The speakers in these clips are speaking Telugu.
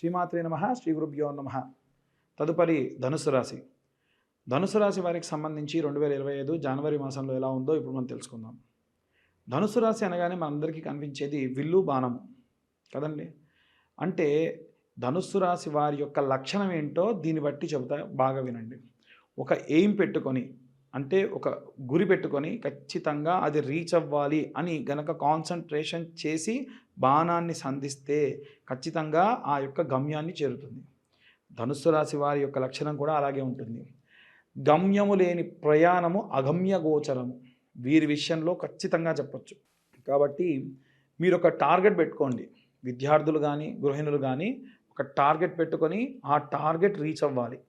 శ్రీమాత్రే నమః శ్రీ గురుభ్యో నమః. తదుపరి ధనుసు రాశి. ధనుసు రాశి వారికి సంబంధించి 2025 జనవరి మాసంలో ఎలా ఉందో ఇప్పుడు మనం తెలుసుకుందాం. ధనుసు రాశి అనగానే మనందరికీ కనిపించేది విల్లు బాణం కదండి. అంటే ధనుస్సు రాశి వారి యొక్క లక్షణం ఏంటో దీన్ని బట్టి చెబుతా, బాగా వినండి. ఒక ఎయిమ్ పెట్టుకొని, అంటే ఒక గురి పెట్టుకొని ఖచ్చితంగా అది రీచ్ అవ్వాలి అని గనక కాన్సన్ట్రేషన్ చేసి బాణాన్ని సంధిస్తే ఖచ్చితంగా ఆ యొక్క గమ్యాన్ని చేరుతుంది. ధనుస్సు రాశి వారి యొక్క లక్షణం కూడా అలాగే ఉంటుంది. గమ్యము లేని ప్రయాణము అగమ్య గోచరము, వీరి విషయంలో ఖచ్చితంగా చెప్పొచ్చు. కాబట్టి మీరు ఒక టార్గెట్ పెట్టుకోండి. విద్యార్థులు కానీ గృహిణులు కానీ ఒక టార్గెట్ పెట్టుకొని ఆ టార్గెట్ రీచ్ అవ్వాలి.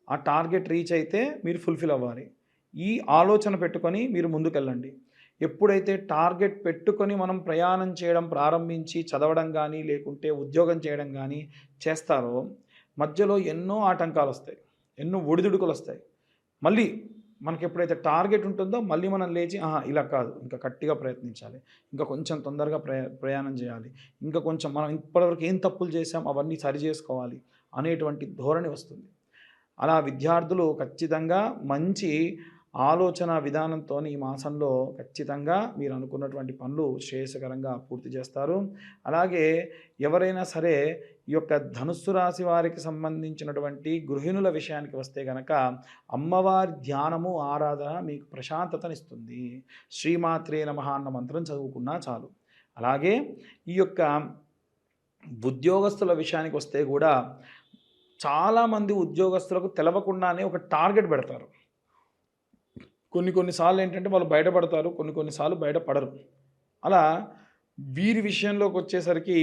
ఆ టార్గెట్ రీచ్ అయితే మీరు ఫుల్ఫిల్ అవ్వాలి. ఈ ఆలోచన పెట్టుకొని మీరు ముందుకెళ్ళండి. ఎప్పుడైతే టార్గెట్ పెట్టుకొని మనం ప్రయాణం చేయడం ప్రారంభించి చదవడం కానీ లేకుంటే ఉద్యోగం చేయడం కానీ చేస్తారో మధ్యలో ఎన్నో ఆటంకాలు వస్తాయి, ఎన్నో ఒడిదుడుకులు వస్తాయి. మళ్ళీ మనకి ఎప్పుడైతే టార్గెట్ ఉంటుందో మళ్ళీ మనం లేచి ఇలా కాదు, ఇంకా గట్టిగా ప్రయత్నించాలి, ఇంకా కొంచెం తొందరగా ప్రయాణం చేయాలి, ఇంకా కొంచెం మనం ఇప్పటివరకు ఏం తప్పులు చేసాం అవన్నీ సరి చేసుకోవాలి అనేటువంటి ధోరణి వస్తుంది. అలా విద్యార్థులు ఖచ్చితంగా మంచి ఆలోచన విధానంతో ఈ మాసంలో ఖచ్చితంగా మీరు అనుకున్నటువంటి పనులు శ్రేయస్కరంగా పూర్తి చేస్తారు. అలాగే ఎవరైనా సరే ఈ యొక్క ధనుస్సు రాశి వారికి సంబంధించినటువంటి గృహిణుల విషయానికి వస్తే గనక అమ్మవారి ధ్యానము ఆరాధన మీకు ప్రశాంతతనిస్తుంది. శ్రీమాత్రే నమః అన్న మంత్రం చదువుకున్నా చాలు. అలాగే ఈ యొక్క ఉద్యోగస్తుల విషయానికి వస్తే కూడా చాలామంది ఉద్యోగస్తులకు తెలవకుండానే ఒక టార్గెట్ పెడతారు. కొన్నిసార్లు ఏంటంటే వాళ్ళు బయటపడతారు, కొన్నిసార్లు బయటపడరు. అలా వీరి విషయంలోకి వచ్చేసరికి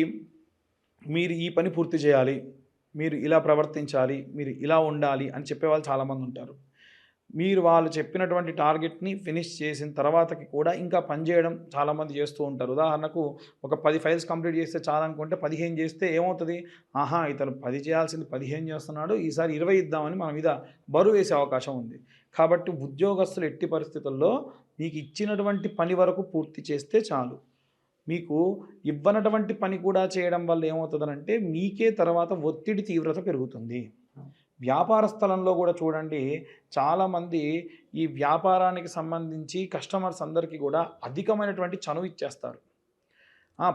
మీరు ఈ పని పూర్తి చేయాలి, మీరు ఇలా ప్రవర్తించాలి, మీరు ఇలా ఉండాలి అని చెప్పేవాళ్ళు చాలామంది ఉంటారు. మీరు వాళ్ళు చెప్పినటువంటి టార్గెట్ని ఫినిష్ చేసిన తర్వాతకి కూడా ఇంకా పని చేయడం చాలామంది చేస్తూ ఉంటారు. ఉదాహరణకు ఒక 10 ఫైల్స్ కంప్లీట్ చేస్తే చాలనుకుంటే 15 చేస్తే ఏమవుతుంది, ఇతను 10 చేయాల్సింది 15 చేస్తున్నాడు, ఈసారి 20 ఇద్దామని మన మీద బరువు వేసే అవకాశం ఉంది. కాబట్టి ఉద్యోగస్తులు ఎట్టి పరిస్థితుల్లో మీకు ఇచ్చినటువంటి పని వరకు పూర్తి చేస్తే చాలు. మీకు ఇవ్వనటువంటి పని కూడా చేయడం వల్ల ఏమవుతుందనంటే మీకే తర్వాత ఒత్తిడి తీవ్రత పెరుగుతుంది. వ్యాపార స్థలంలో కూడా చూడండి, చాలామంది ఈ వ్యాపారానికి సంబంధించి కస్టమర్స్ అందరికీ కూడా అధికమైనటువంటి చనువు ఇచ్చేస్తారు.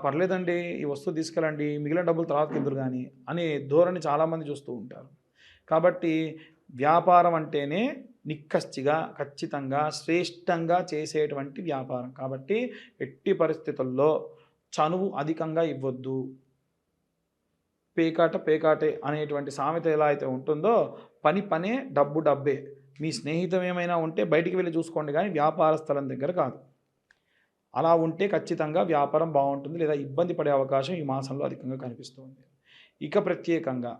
పర్లేదండి, ఈ వస్తువు తీసుకెళ్ళండి, మిగిలిన డబ్బులు తర్వాత ఇద్దరు కానీ అనే ధోరణి చాలామంది చూస్తూ ఉంటారు. కాబట్టి వ్యాపారం అంటేనే నిక్కచ్చిగా ఖచ్చితంగా శ్రేష్టంగా చేసేటువంటి వ్యాపారం. కాబట్టి ఎట్టి పరిస్థితుల్లో చనువు అధికంగా ఇవ్వద్దు. పేకాటే అనేటువంటి సామెత ఎలా అయితే ఉంటుందో పనే డబ్బు డబ్బే. మీ స్నేహితం ఏమైనా ఉంటే బయటికి వెళ్ళి చూసుకోండి, కానీ వ్యాపార స్థలం దగ్గర కాదు. అలా ఉంటే ఖచ్చితంగా వ్యాపారం బాగుంటుంది, లేదా ఇబ్బంది పడే అవకాశం ఈ మాసంలో అధికంగా కనిపిస్తుంది. ఇక ప్రత్యేకంగా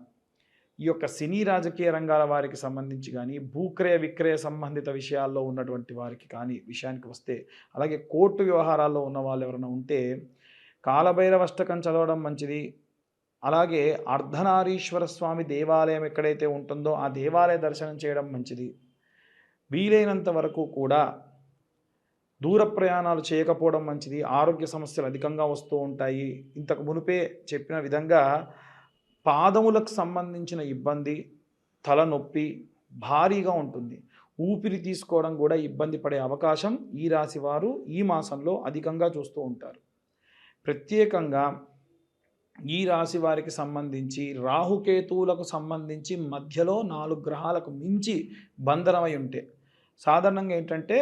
ఈ యొక్క సినీ రాజకీయ రంగాల వారికి సంబంధించి కానీ భూక్రయ విక్రయ సంబంధిత విషయాల్లో ఉన్నటువంటి వారికి కానీ విషయానికి వస్తే, అలాగే కోర్టు వ్యవహారాల్లో ఉన్న వాళ్ళు ఎవరైనా ఉంటే కాలభైరవష్టకం చదవడం మంచిది. అలాగే అర్ధనారీశ్వర స్వామి దేవాలయం ఎక్కడైతే ఉంటుందో ఆ దేవాలయ దర్శనం చేయడం మంచిది. వీలైనంత వరకు కూడా దూర ప్రయాణాలు చేయకపోవడం మంచిది. ఆరోగ్య సమస్యలు అధికంగా వస్తూ ఉంటాయి. ఇంతకు మునుపే చెప్పిన విధంగా పాదములకు సంబంధించిన ఇబ్బంది, తలనొప్పి భారీగా ఉంటుంది. ఊపిరి తీసుకోవడం కూడా ఇబ్బంది పడే అవకాశం ఈ రాశి వారు ఈ మాసంలో అధికంగా చూస్తూ ఉంటారు. ప్రత్యేకంగా ఈ రాశి వారికి సంబంధించి రాహుకేతువులకు సంబంధించి మధ్యలో 4 గ్రహాలకు మించి బంధనమై ఉంటే, సాధారణంగా ఏంటంటే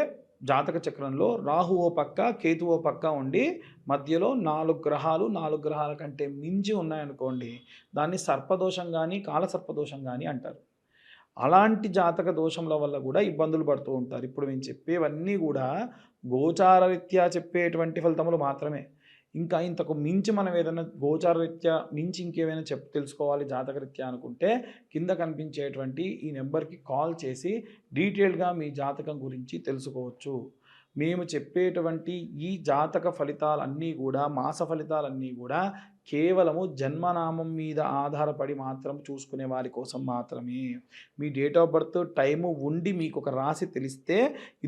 జాతక చక్రంలో రాహు ఓ పక్క కేతు ఓ పక్క ఉండి మధ్యలో 4 గ్రహాల కంటే మించి ఉన్నాయనుకోండి, దాన్ని సర్పదోషం కానీ కాలసర్పదోషం కానీ అంటారు. అలాంటి జాతక దోషంల వల్ల కూడా ఇబ్బందులు పడుతూ ఉంటారు. ఇప్పుడు మేము చెప్పేవన్నీ కూడా గోచారరీత్యా చెప్పేటువంటి ఫలితములు మాత్రమే. ఇంకా ఇంతకు మించి మనం ఏదైనా గోచారరీత్యా మించి ఇంకేమైనా తెలుసుకోవాలి జాతకరీత్యా అనుకుంటే కింద కనిపించేటువంటి ఈ నెంబర్కి కాల్ చేసి డీటెయిల్గా మీ జాతకం గురించి తెలుసుకోవచ్చు. మేము చెప్పేటువంటి ఈ జాతక ఫలితాలన్నీ కూడా, మాస ఫలితాలన్నీ కూడా కేవలము జన్మనామం మీద ఆధారపడి మాత్రం చూసుకునే వారి కోసం మాత్రమే. మీ డేట్ ఆఫ్ బర్త్, టైము ఉండి మీకు ఒక రాశి తెలిస్తే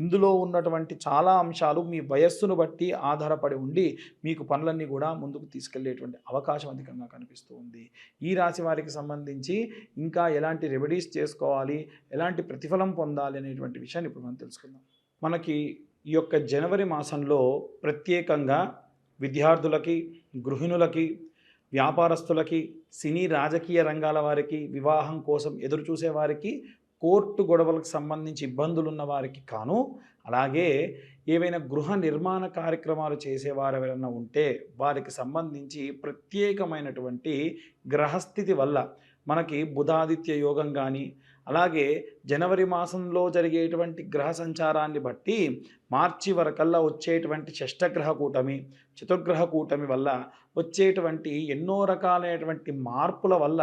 ఇందులో ఉన్నటువంటి చాలా అంశాలు మీ వయస్సును బట్టి ఆధారపడి ఉండి మీకు పనులన్నీ కూడా ముందుకు తీసుకెళ్లేటువంటి అవకాశం అధికంగా కనిపిస్తూ ఉంది. ఈ రాశి వారికి సంబంధించి ఇంకా ఎలాంటి రెమెడీస్ చేసుకోవాలి, ఎలాంటి ప్రతిఫలం పొందాలి అనేటువంటి విషయాన్ని ఇప్పుడు మనం తెలుసుకుందాం. మనకి ఈ యొక్క జనవరి మాసంలో ప్రత్యేకంగా విద్యార్థులకి, గృహిణులకి, వ్యాపారస్తులకి, సినీ రాజకీయ రంగాల వారికి, వివాహం కోసం ఎదురు చూసే వారికి, కోర్టు గొడవలకు సంబంధించి ఇబ్బందులు ఉన్న వారికి కాను, అలాగే ఏవైనా గృహ నిర్మాణ కార్యక్రమాలు చేసేవారు ఎవరైనా ఉంటే వారికి సంబంధించి ప్రత్యేకమైనటువంటి గ్రహస్థితి వల్ల మనకి బుధాదిత్య యోగం కానీ, అలాగే జనవరి మాసంలో జరిగేటువంటి గ్రహ సంచారాన్ని బట్టి మార్చి వరకల్లా వచ్చేటువంటి షష్టగ్రహ కూటమి, చతుర్గ్రహ కూటమి వల్ల వచ్చేటువంటి ఎన్నో రకాలైనటువంటి మార్పుల వల్ల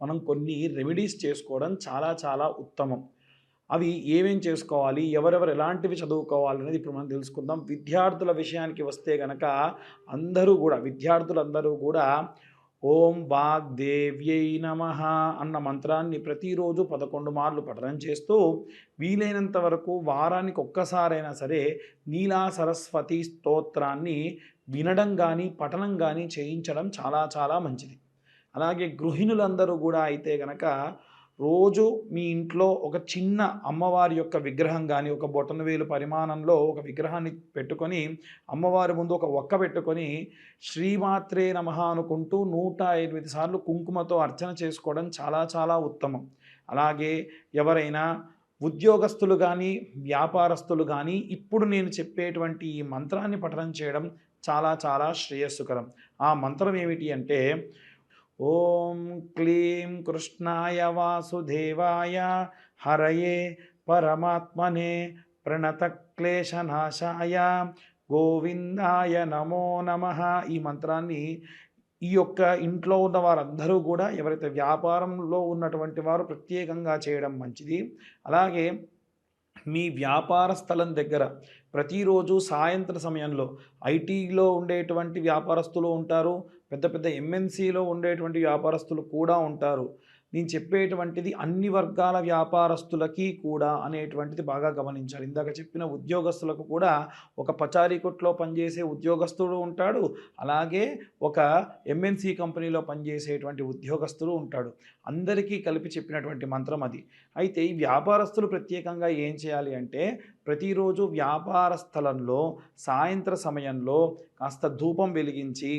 మనం కొన్ని రెమెడీస్ చేసుకోవడం చాలా చాలా ఉత్తమం. అవి ఏమేం చేసుకోవాలి, ఎవరెవరు ఎలాంటివి చదువుకోవాలి అనేది ఇప్పుడు మనం తెలుసుకుందాం. విద్యార్థుల విషయానికి వస్తే కనుక విద్యార్థులందరూ కూడా ఓం వాగ్దేవ్యై నమః అన్న మంత్రాన్ని ప్రతిరోజు 11 మార్లు పఠనం చేస్తూ వీలైనంత వరకు వారానికి ఒక్కసారైనా సరే నీలా సరస్వతి స్తోత్రాన్ని వినడం కానీ పఠనం కానీ చేయించడం చాలా చాలా మంచిది. అలాగే గృహిణులందరూ కూడా అయితే కనుక రోజు మీ ఇంట్లో ఒక చిన్న అమ్మవారి యొక్క విగ్రహం కానీ, ఒక బొటనవేలు పరిమాణంలో ఒక విగ్రహాన్ని పెట్టుకొని అమ్మవారి ముందు ఒక ఒక్క పెట్టుకొని శ్రీమాత్రే నమః అనుకుంటూ 108 సార్లు కుంకుమతో అర్చన చేసుకోవడం చాలా చాలా ఉత్తమం. అలాగే ఎవరైనా ఉద్యోగస్తులు కానీ, వ్యాపారస్తులు కానీ ఇప్పుడు నేను చెప్పేటువంటి ఈ మంత్రాన్ని పఠనం చేయడం చాలా చాలా శ్రేయస్సుకరం. ఆ మంత్రం ఏమిటి అంటే ఓం క్లీం కృష్ణాయ వాసుదేవాయ హరయే పరమాత్మనే ప్రణతక్లేశనాశాయ గోవిందాయ నమో నమః. ఈ మంత్రాన్ని ఈ యొక్క ఇంట్లో ఉన్న వారందరూ కూడా, ఎవరైతే వ్యాపారంలో ఉన్నటువంటి వారు ప్రత్యేకంగా చేయడం మంచిది. అలాగే మీ వ్యాపార స్థలం దగ్గర ప్రతిరోజు సాయంత్ర సమయంలో ఐటీలో ఉండేటువంటి వ్యాపారస్తులు ఉంటారు, పెద్ద పెద్ద ఎంఎన్సీలో ఉండేటువంటి వ్యాపారస్తులు కూడా ఉంటారు. నేను చెప్పేటువంటిది అన్ని వర్గాల వ్యాపారస్తులకి కూడా అనేటువంటిది బాగా గమనించాలి. ఇందాక చెప్పిన ఉద్యోగస్తులకు కూడా ఒక పచారీ కొట్లో పనిచేసే ఉద్యోగస్తుడు ఉంటాడు, అలాగే ఒక ఎంఎన్సీ కంపెనీలో పనిచేసేటువంటి ఉద్యోగస్తుడు ఉంటాడు. అందరికీ కలిపి చెప్పినటువంటి మంత్రం అది. అయితే ఈ వ్యాపారస్తులు ప్రత్యేకంగా ఏం చేయాలి అంటే ప్రతిరోజు వ్యాపార స్థలంలో సాయంత్ర సమయంలో కాస్త ధూపం వెలిగించి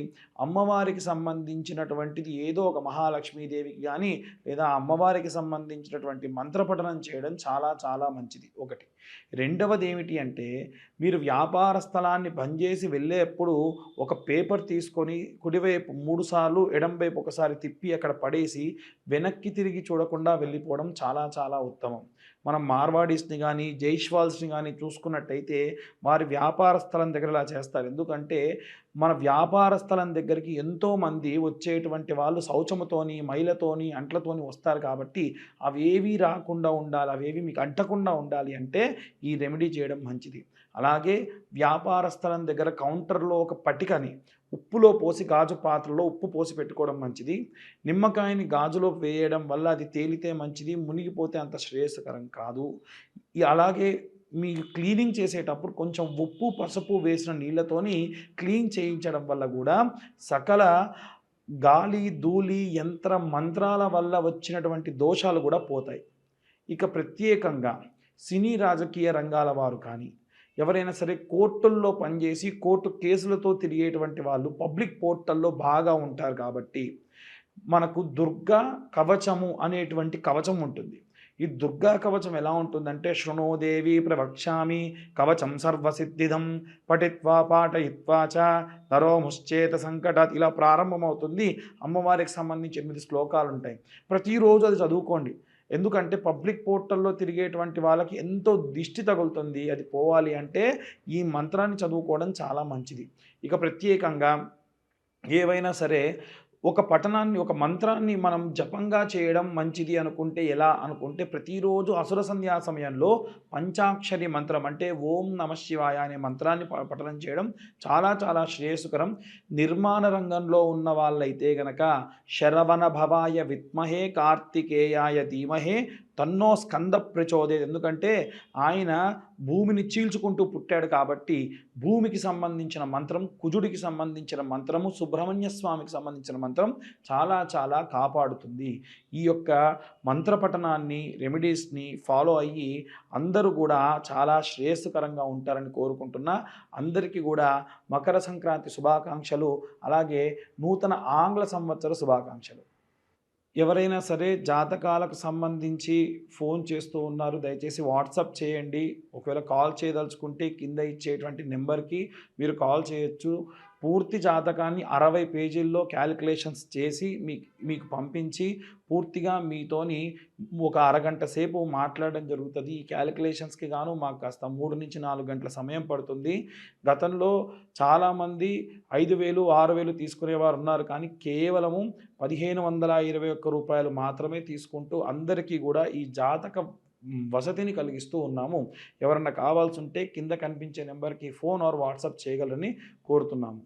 అమ్మవారికి సంబంధించినటువంటిది ఏదో ఒక మహాలక్ష్మీదేవికి కానీ లేదా అమ్మవారికి సంబంధించినటువంటి మంత్రపఠనం చేయడం చాలా చాలా మంచిది. ఒకటి. రెండవది ఏమిటి అంటే మీరు వ్యాపార స్థలాన్ని బంద్ చేసి వెళ్ళేప్పుడు ఒక పేపర్ తీసుకొని కుడివైపు 3 సార్లు, ఎడంవైపు ఒకసారి తిప్పి అక్కడ పడేసి వెనక్కి తిరిగి చూడకుండా వెళ్ళిపోవడం చాలా చాలా ఉత్తమం. మనం మార్వాడీస్ని కానీ, జైష్వాల్స్ని కానీ చూసుకున్నట్టయితే వారి వ్యాపార స్థలం దగ్గర ఇలా చేస్తారు. ఎందుకంటే మన వ్యాపార స్థలం దగ్గరికి ఎంతోమంది వచ్చేటువంటి వాళ్ళు శౌచముతోని, మైలతోని, అంట్లతోని వస్తారు. కాబట్టి అవేవి రాకుండా ఉండాలి, అవేవి మీకు అంటకుండా ఉండాలి అంటే ఈ రెమెడీ చేయడం మంచిది. అలాగే వ్యాపార స్థలం దగ్గర కౌంటర్లో ఒక పటికని ఉప్పులో పోసి, గాజు పాత్రలో ఉప్పు పోసి పెట్టుకోవడం మంచిది. నిమ్మకాయని గాజులో వేయడం వల్ల అది తేలితే మంచిది, మునిగిపోతే అంత శ్రేయస్కరం కాదు. అలాగే మీరు క్లీనింగ్ చేసేటప్పుడు కొంచెం ఉప్పు, పసుపు వేసిన నీళ్ళతోని క్లీన్ చేయించడం వల్ల కూడా సకల గాలి, ధూళి, యంత్ర మంత్రాల వల్ల వచ్చినటువంటి దోషాలు కూడా పోతాయి. ఇక ప్రత్యేకంగా సినీ రాజకీయ రంగాల వారు కానీ, ఎవరైనా సరే కోర్టుల్లో పనిచేసి కోర్టు కేసులతో తిరిగేటువంటి వాళ్ళు పబ్లిక్ పోర్టల్లో బాగా ఉంటారు. కాబట్టి మనకు దుర్గా కవచము అనేటువంటి కవచం ఉంటుంది. ఈ దుర్గా కవచం ఎలా ఉంటుందంటే శృణోదేవి ప్రవక్ష్యామి కవచం సర్వసిద్ధిదం పఠిత్వా పాఠయిత్వా చ నరోముశ్చేత సంకటాత్ ఇలా ప్రారంభమవుతుంది. అమ్మవారికి సంబంధించి 8 శ్లోకాలు ఉంటాయి. ప్రతిరోజు అది చదువుకోండి. ఎందుకంటే పబ్లిక్ పోర్టల్లో తిరిగేటువంటి వాళ్ళకి ఎంతో దిష్టి తగులుతుంది. అది పోవాలి అంటే ఈ మంత్రాన్ని చదువుకోవడం చాలా మంచిది. ఇక ప్రత్యేకంగా ఏవైనా సరే ఒక పఠనాన్ని, ఒక మంత్రాన్ని మనం జపంగా చేయడం మంచిది అనుకుంటే ఎలా అనుకుంటే, ప్రతిరోజు అసుర సంధ్యా సమయంలో పంచాక్షరి మంత్రం అంటే ఓం నమః శివాయ అనే మంత్రాన్ని పఠనం చేయడం చాలా చాలా శ్రేయస్కరం. నిర్మాణ రంగంలో ఉన్న వాళ్ళైతే గనక శరవణ భవాయ విద్మహే కార్తికేయాయ ధీమహే తన్నో స్కంద ప్రచోదయత్. ఎందుకంటే ఆయన భూమిని చీల్చుకుంటూ పుట్టాడు కాబట్టి భూమికి సంబంధించిన మంత్రం, కుజుడికి సంబంధించిన మంత్రము, సుబ్రహ్మణ్య స్వామికి సంబంధించిన మంత్రం చాలా చాలా కాపాడుతుంది. ఈ యొక్క మంత్రపఠనాన్ని, రెమెడీస్ని ఫాలో అయ్యి అందరూ కూడా చాలా శ్రేయస్కరంగా ఉంటారని కోరుకుంటున్నా. అందరికీ కూడా మకర సంక్రాంతి శుభాకాంక్షలు, అలాగే నూతన ఆంగ్ల సంవత్సర శుభాకాంక్షలు. ఎవరైనా సరే జాతకాలకు సంబంధించి ఫోన్ చేస్తూ ఉన్నారు, దయచేసి వాట్సాప్ చేయండి. ఒకవేళ కాల్ చేయదలుచుకుంటే కింద ఇచ్చేటువంటి నెంబర్కి మీరు కాల్ చేయొచ్చు. పూర్తి జాతకాన్ని 60 పేజీల్లో క్యాలిక్యులేషన్స్ చేసి మీకు పంపించి పూర్తిగా మీతోని ఒక అరగంట సేపు మాట్లాడడం జరుగుతుంది. ఈ క్యాలిక్యులేషన్స్కి గాను మాకు కాస్త 3-4 గంటల సమయం పడుతుంది. గతంలో చాలామంది 5,000, 6,000 తీసుకునేవారు ఉన్నారు. కానీ కేవలము రూ. 1,521 మాత్రమే తీసుకుంటూ అందరికీ కూడా ఈ జాతక వసతిని కలిగిస్తూ ఉన్నాము. ఎవరన్నా కావాల్సి ఉంటే కింద కనిపించే నెంబర్కి ఫోన్ ఆర్ వాట్సాప్ చేయగలరని కోరుతున్నాము.